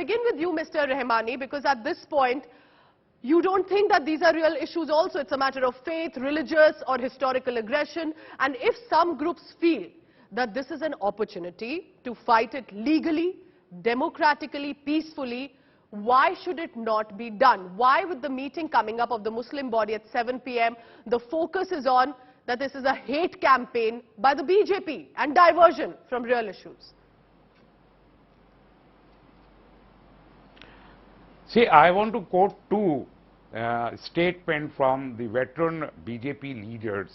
begin with you, Mr. Rehmani, because at this point, you don't think that these are real issues also. It's a matter of faith, religious or historical aggression. And if some groups feel that this is an opportunity to fight it legally, democratically, peacefully, why should it not be done? Why, with the meeting coming up of the Muslim body at 7 p.m., the focus is on that this is a hate campaign by the BJP and diversion from real issues? See, I want to quote two statements from the veteran BJP leaders.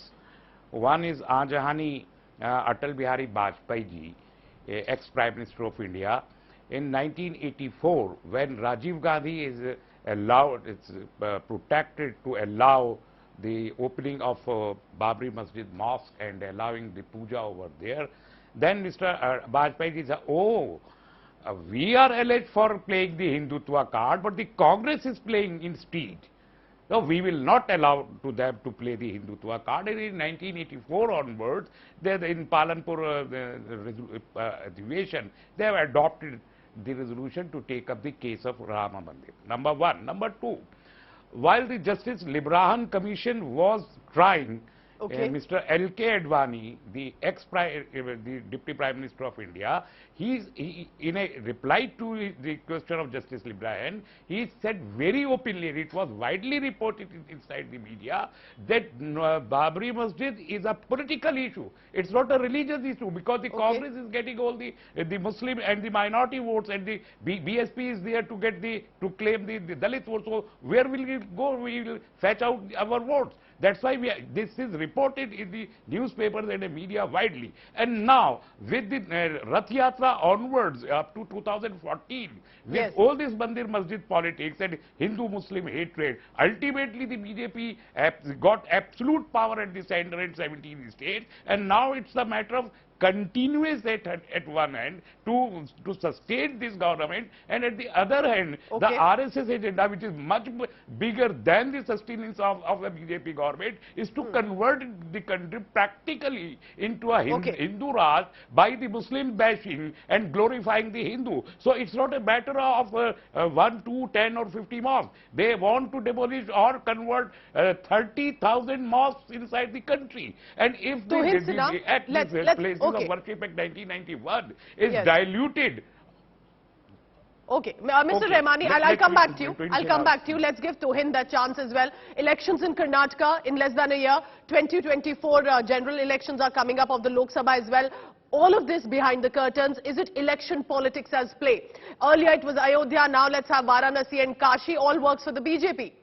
One is Ajahani Atal Bihari Vajpayee ji, ex-Prime Minister of India. In 1984, when Rajiv Gandhi is protected to allow the opening of Babri Masjid Mosque and allowing the puja over there, then Mr. Vajpayee ji said, oh, we are alleged for playing the Hindutva card, but the Congress is playing instead. So we will not allow to them to play the Hindutva card. And in 1984 onwards, in Palanpur Adhiveshan, they have adopted the resolution to take up the case of Rama Mandir. Number one. Number two, while the Justice Librahan Commission was trying, Mr. L.K. Advani, the the Deputy Prime Minister of India, in a reply to the question of Justice Librahan, he said very openly, it was widely reported inside the media, that Babri Masjid is a political issue. It's not a religious issue, because the Congress is getting all the Muslim and the minority votes, and the BSP is there to get to claim the Dalit votes. So where will we go? We will fetch out our votes. That's why this is reported in the newspapers and the media widely. And now, with the Rath Yatra onwards up to 2014, with all this Mandir Masjid politics and Hindu-Muslim hatred, ultimately the BJP got absolute power at the center in 17 states, and now it's a matter of continuous at one hand to sustain this government, and at the other hand, the RSS agenda, which is much bigger than the sustenance of the BJP government, is to convert the country practically into a Hindu Raj by the Muslim bashing and glorifying the Hindu. So it's not a matter of 1, 2, 10 or 50 mosques. They want to demolish or convert 30,000 mosques inside the country. And if the at these places of worship Act 1991 is diluted. Mr. Rehmani, I'll come back to you. I'll come back to you. Let's give Tuhin that chance as well. Elections in Karnataka in less than a year. 2024 general elections are coming up of the Lok Sabha as well. All of this behind the curtains, is it election politics as play? Earlier it was Ayodhya, now let's have Varanasi and Kashi. All works for the BJP.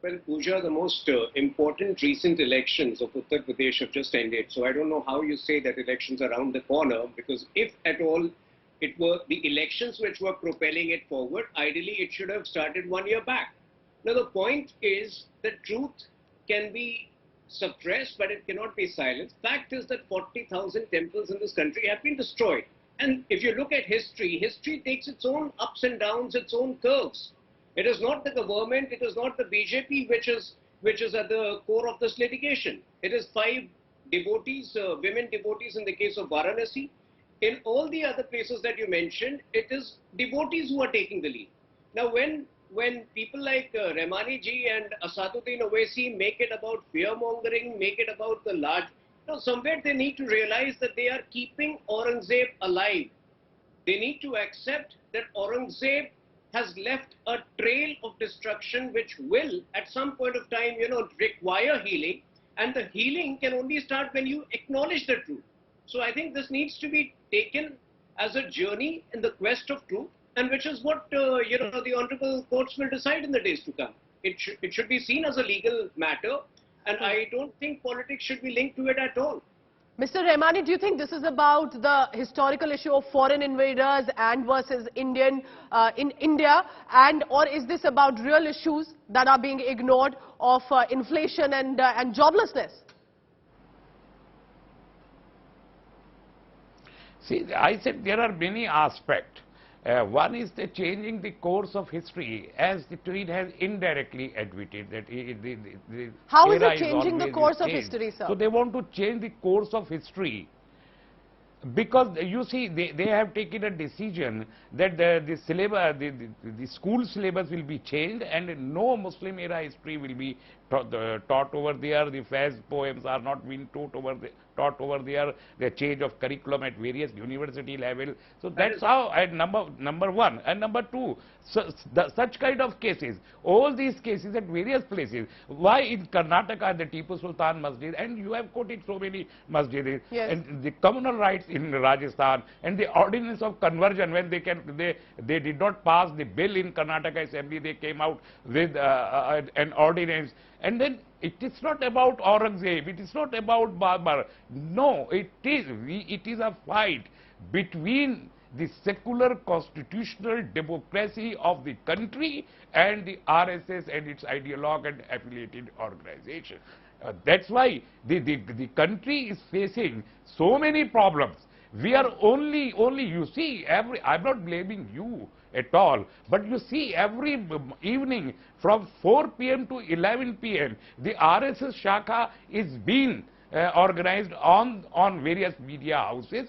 Well, Pooja, the most important recent elections of Uttar Pradesh have just ended. So I don't know how you say that elections are around the corner, because if at all it were the elections which were propelling it forward, ideally it should have started 1 year back. Now the point is that truth can be suppressed, but it cannot be silenced. Fact is that 40,000 temples in this country have been destroyed. And if you look at history, history takes its own ups and downs, its own curves. It is not the government, it is not the BJP which is at the core of this litigation. It is 5 devotees, women devotees in the case of Varanasi. In all the other places that you mentioned, it is devotees who are taking the lead. Now, when people like Rehmani ji and Asaduddin Owaisi make it about fear-mongering, make it about the large, somewhere they need to realize that they are keeping Aurangzeb alive. They need to accept that Aurangzeb has left a trail of destruction which will, at some point of time, require healing. And the healing can only start when you acknowledge the truth. So I think this needs to be taken as a journey in the quest of truth, and which is what, the honorable courts will decide in the days to come. It should be seen as a legal matter, and I don't think politics should be linked to it at all. Mr. Rehmani, do you think this is about the historical issue of foreign invaders and versus Indian in India, or is this about real issues that are being ignored of inflation and joblessness? See, I said there are many aspects. One is the changing the course of history, as the Tuhin has indirectly admitted that how is it changing the course of history, sir? So they want to change the course of history. Because you see, they have taken a decision that the syllabus, the school syllabus will be changed, and no Muslim era history will be taught over there. The Faiz poems are not being taught over there. The change of curriculum at various university level. So that's how, at number one. And number two, such kind of cases, all these cases at various places. Why in Karnataka the Tipu Sultan Masjid, and you have quoted so many masjids, yes, and the communal rights in Rajasthan, and the ordinance of conversion, when they did not pass the bill in Karnataka Assembly, they came out with an ordinance. And then it is not about Aurangzeb, it is not about Babar. No, it is a fight between the secular constitutional democracy of the country and the RSS and its ideologue and affiliated organization. That's why the country is facing so many problems. We are only you see, I'm not blaming you at all, but you see, every evening from 4 p.m. to 11 p.m. the RSS Shakha is being organized on various media houses,